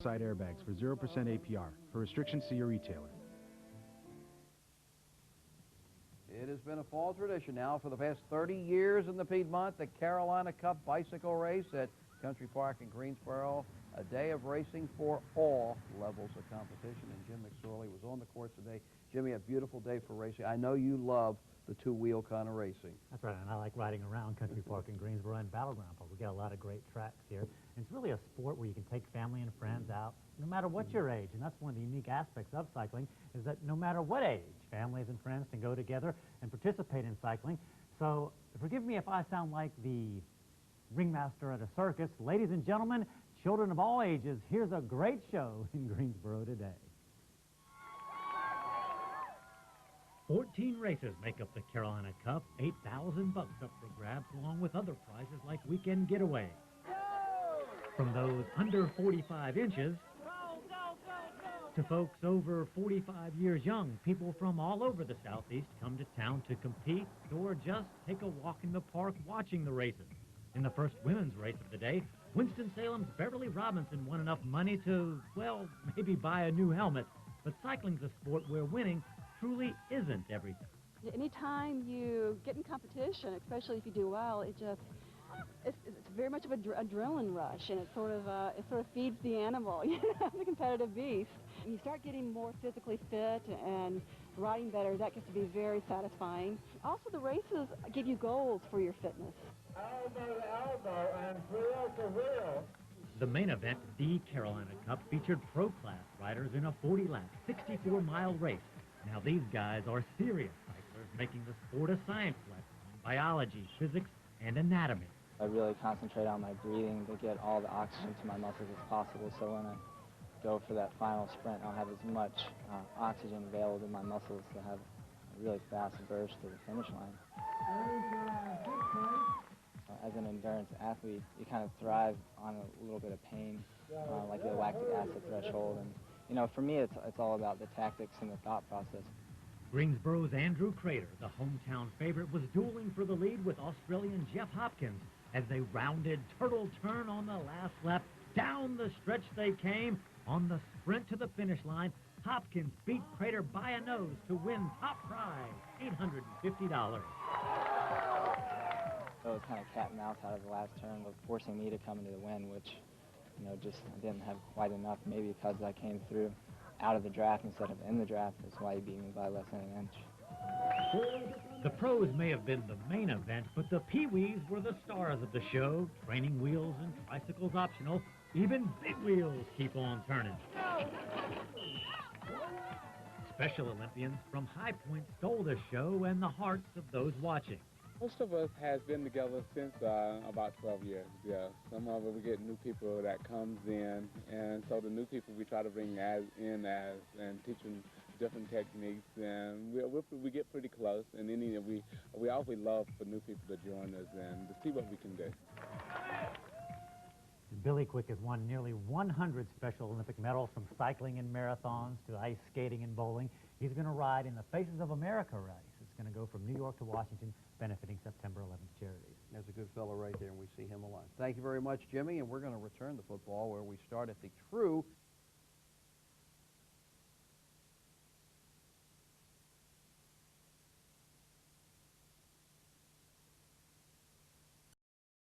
side airbags for 0% APR. For restrictions, see your retailer. It has been a fall tradition now for the past 30 years in the Piedmont, the Carolina Cup bicycle race at Country Park in Greensboro. A day of racing for all levels of competition, and Jim McSorley was on the course today. Jimmy, a beautiful day for racing. I know you love the two-wheel kind of racing. That's right, and I like riding around Country Park in Greensboro and Battleground Park. We got a lot of great tracks here. And it's really a sport where you can take family and friends out, no matter what your age. And that's one of the unique aspects of cycling, is that no matter what age, families and friends can go together and participate in cycling. So forgive me if I sound like the ringmaster at a circus. Ladies and gentlemen, children of all ages, here's a great show in Greensboro today. 14 races make up the Carolina Cup, $8,000 up for grabs, along with other prizes like weekend getaway. From those under 45 inches to folks over 45 years young, people from all over the Southeast come to town to compete or just take a walk in the park watching the races. In the first women's race of the day, Winston-Salem's Beverly Robinson won enough money to, well, maybe buy a new helmet. But cycling's a sport where winning truly isn't everything. Anytime you get in competition, especially if you do well, it's very much of an adrenaline rush, and it sort of feeds the animal, you know, the competitive beast. And you start getting more physically fit and riding better. That gets to be very satisfying. Also, the races give you goals for your fitness. Elbow to elbow and wheel to wheel. The main event, the Carolina Cup, featured pro-class riders in a 40-lap, 64-mile race. Now these guys are serious cyclers, making the sport a science lesson in biology, physics, and anatomy. I really concentrate on my breathing to get all the oxygen to my muscles as possible, so when I go for that final sprint, I'll have as much oxygen available to my muscles to have a really fast burst to the finish line. As an endurance athlete, you kind of thrive on a little bit of pain, like the lactic acid threshold. And, you know, for me, it's all about the tactics and the thought process. Greensboro's Andrew Crater, the hometown favorite, was dueling for the lead with Australian Jeff Hopkins as they rounded turtle turn on the last lap. Down the stretch they came. On the sprint to the finish line, Hopkins beat Crater by a nose to win top prize, $850. So it was kind of cat and mouse out of the last turn, but forcing me to come into the win, which, you know, just I didn't have quite enough. Maybe because I came through out of the draft instead of in the draft. That's why he beat me by less than an inch. The pros may have been the main event, but the Pee-wees were the stars of the show. Training wheels and tricycles optional. Even big wheels keep on turning. Special Olympians from High Point stole the show and the hearts of those watching. Most of us has been together since about 12 years, yeah. Some of us, we get new people that comes in, and so the new people we try to bring in and teach them different techniques, and we get pretty close, and then we always love for new people to join us and to see what we can do. Billy Quick has won nearly 100 Special Olympic medals, from cycling and marathons to ice skating and bowling. He's going to ride in the Faces of America race. It's going to go from New York to Washington, benefiting September 11th charities. There's a good fellow right there, and we see him a lot. Thank you very much, Jimmy, and we're going to return to football, where we start at the true